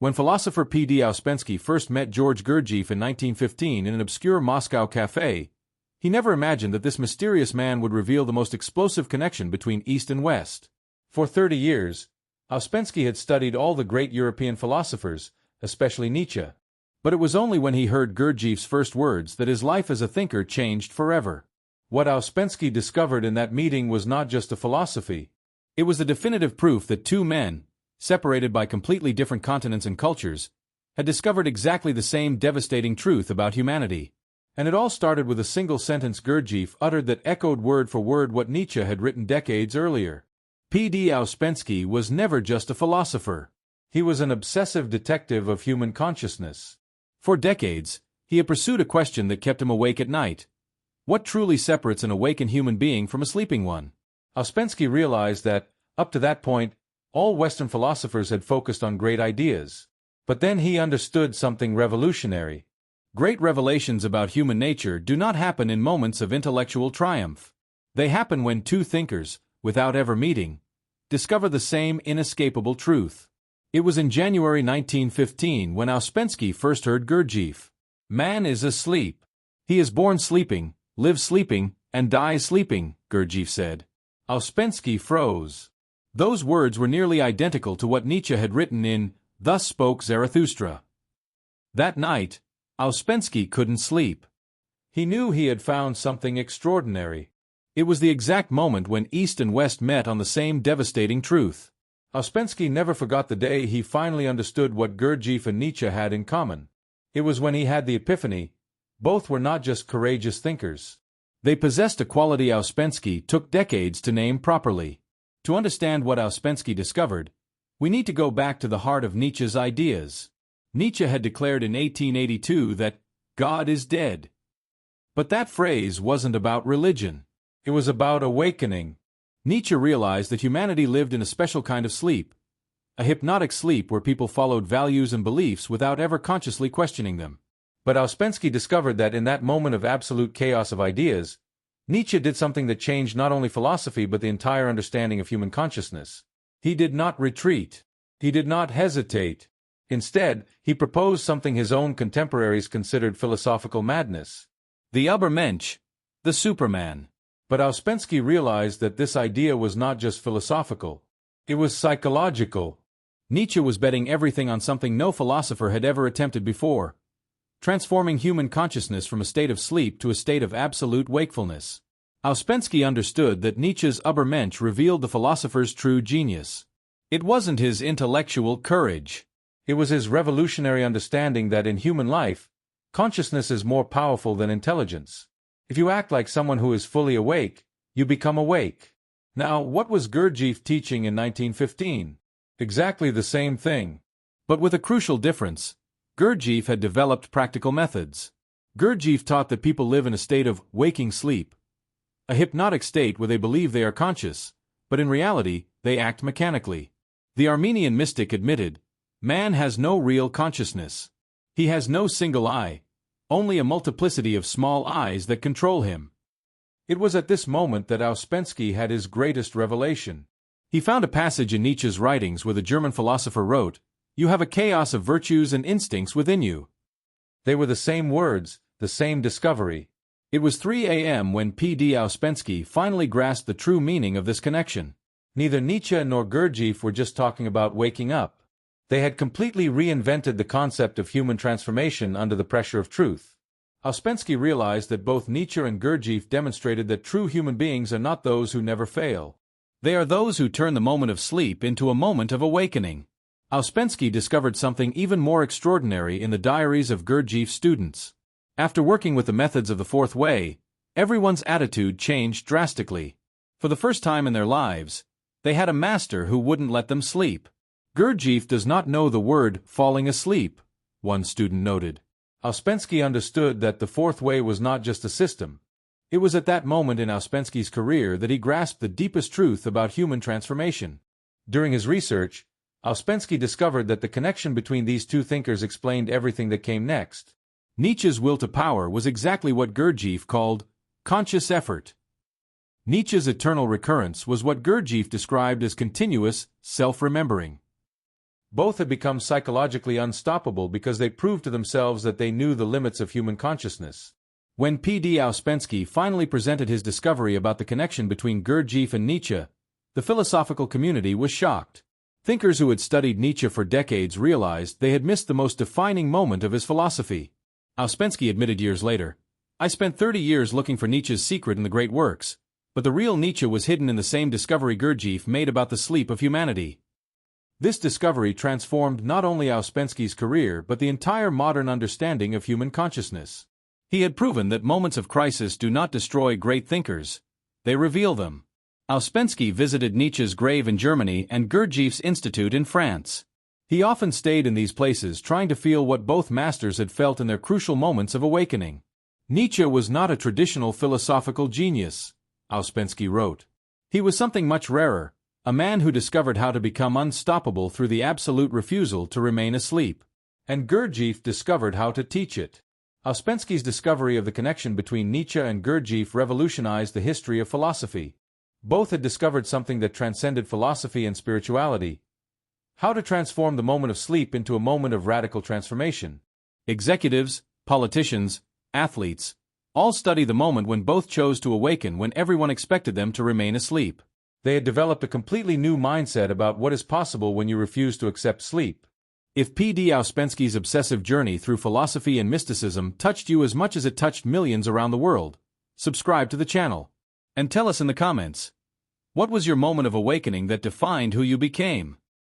When philosopher P.D. Ouspensky first met George Gurdjieff in 1915 in an obscure Moscow cafe, he never imagined that this mysterious man would reveal the most explosive connection between East and West. For 30 years, Ouspensky had studied all the great European philosophers, especially Nietzsche. But it was only when he heard Gurdjieff's first words that his life as a thinker changed forever. What Ouspensky discovered in that meeting was not just a philosophy. It was the definitive proof that two men, separated by completely different continents and cultures, had discovered exactly the same devastating truth about humanity. And it all started with a single sentence Gurdjieff uttered that echoed word for word what Nietzsche had written decades earlier. P.D. Ouspensky was never just a philosopher. He was an obsessive detective of human consciousness. For decades, he had pursued a question that kept him awake at night. What truly separates an awakened human being from a sleeping one? Ouspensky realized that, up to that point, all Western philosophers had focused on great ideas. But then he understood something revolutionary. Great revelations about human nature do not happen in moments of intellectual triumph. They happen when two thinkers, without ever meeting, discover the same inescapable truth. It was in January 1915 when Ouspensky first heard Gurdjieff. Man is asleep. He is born sleeping, lives sleeping, and dies sleeping, Gurdjieff said. Ouspensky froze. Those words were nearly identical to what Nietzsche had written in Thus Spoke Zarathustra. That night, Ouspensky couldn't sleep. He knew he had found something extraordinary. It was the exact moment when East and West met on the same devastating truth. Ouspensky never forgot the day he finally understood what Gurdjieff and Nietzsche had in common. It was when he had the epiphany. Both were not just courageous thinkers. They possessed a quality Ouspensky took decades to name properly. To understand what Ouspensky discovered, we need to go back to the heart of Nietzsche's ideas. Nietzsche had declared in 1882 that God is dead. But that phrase wasn't about religion. It was about awakening. Nietzsche realized that humanity lived in a special kind of sleep, a hypnotic sleep where people followed values and beliefs without ever consciously questioning them. But Ouspensky discovered that in that moment of absolute chaos of ideas, Nietzsche did something that changed not only philosophy but the entire understanding of human consciousness. He did not retreat. He did not hesitate. Instead, he proposed something his own contemporaries considered philosophical madness. The Übermensch, the Superman. But Ouspensky realized that this idea was not just philosophical. It was psychological. Nietzsche was betting everything on something no philosopher had ever attempted before, transforming human consciousness from a state of sleep to a state of absolute wakefulness. Ouspensky understood that Nietzsche's Übermensch revealed the philosopher's true genius. It wasn't his intellectual courage. It was his revolutionary understanding that in human life, consciousness is more powerful than intelligence. If you act like someone who is fully awake, you become awake. Now, what was Gurdjieff teaching in 1915? Exactly the same thing. But with a crucial difference. Gurdjieff had developed practical methods. Gurdjieff taught that people live in a state of waking sleep, a hypnotic state where they believe they are conscious, but in reality, they act mechanically. The Armenian mystic admitted, man has no real consciousness. He has no single I, only a multiplicity of small eyes that control him. It was at this moment that Ouspensky had his greatest revelation. He found a passage in Nietzsche's writings where the German philosopher wrote, "You have a chaos of virtues and instincts within you." They were the same words, the same discovery. It was 3 a.m. when P.D. Ouspensky finally grasped the true meaning of this connection. Neither Nietzsche nor Gurdjieff were just talking about waking up. They had completely reinvented the concept of human transformation under the pressure of truth. Ouspensky realized that both Nietzsche and Gurdjieff demonstrated that true human beings are not those who never fail. They are those who turn the moment of sleep into a moment of awakening. Ouspensky discovered something even more extraordinary in the diaries of Gurdjieff's students. After working with the methods of the Fourth Way, everyone's attitude changed drastically. For the first time in their lives, they had a master who wouldn't let them sleep. Gurdjieff does not know the word falling asleep, one student noted. Ouspensky understood that the Fourth Way was not just a system. It was at that moment in Ouspensky's career that he grasped the deepest truth about human transformation. During his research, Ouspensky discovered that the connection between these two thinkers explained everything that came next. Nietzsche's will to power was exactly what Gurdjieff called conscious effort. Nietzsche's eternal recurrence was what Gurdjieff described as continuous self-remembering. Both had become psychologically unstoppable because they proved to themselves that they knew the limits of human consciousness. When P.D. Ouspensky finally presented his discovery about the connection between Gurdjieff and Nietzsche, the philosophical community was shocked. Thinkers who had studied Nietzsche for decades realized they had missed the most defining moment of his philosophy. Ouspensky admitted years later, "I spent 30 years looking for Nietzsche's secret in the great works, but the real Nietzsche was hidden in the same discovery Gurdjieff made about the sleep of humanity." This discovery transformed not only Ouspensky's career but the entire modern understanding of human consciousness. He had proven that moments of crisis do not destroy great thinkers, they reveal them. Ouspensky visited Nietzsche's grave in Germany and Gurdjieff's institute in France. He often stayed in these places trying to feel what both masters had felt in their crucial moments of awakening. Nietzsche was not a traditional philosophical genius, Ouspensky wrote. He was something much rarer, a man who discovered how to become unstoppable through the absolute refusal to remain asleep. And Gurdjieff discovered how to teach it. Ouspensky's discovery of the connection between Nietzsche and Gurdjieff revolutionized the history of philosophy. Both had discovered something that transcended philosophy and spirituality: how to transform the moment of sleep into a moment of radical transformation. Executives, politicians, athletes, all study the moment when both chose to awaken when everyone expected them to remain asleep. They had developed a completely new mindset about what is possible when you refuse to accept sleep. If P.D. Ouspensky's obsessive journey through philosophy and mysticism touched you as much as it touched millions around the world, subscribe to the channel. And tell us in the comments, what was your moment of awakening that defined who you became?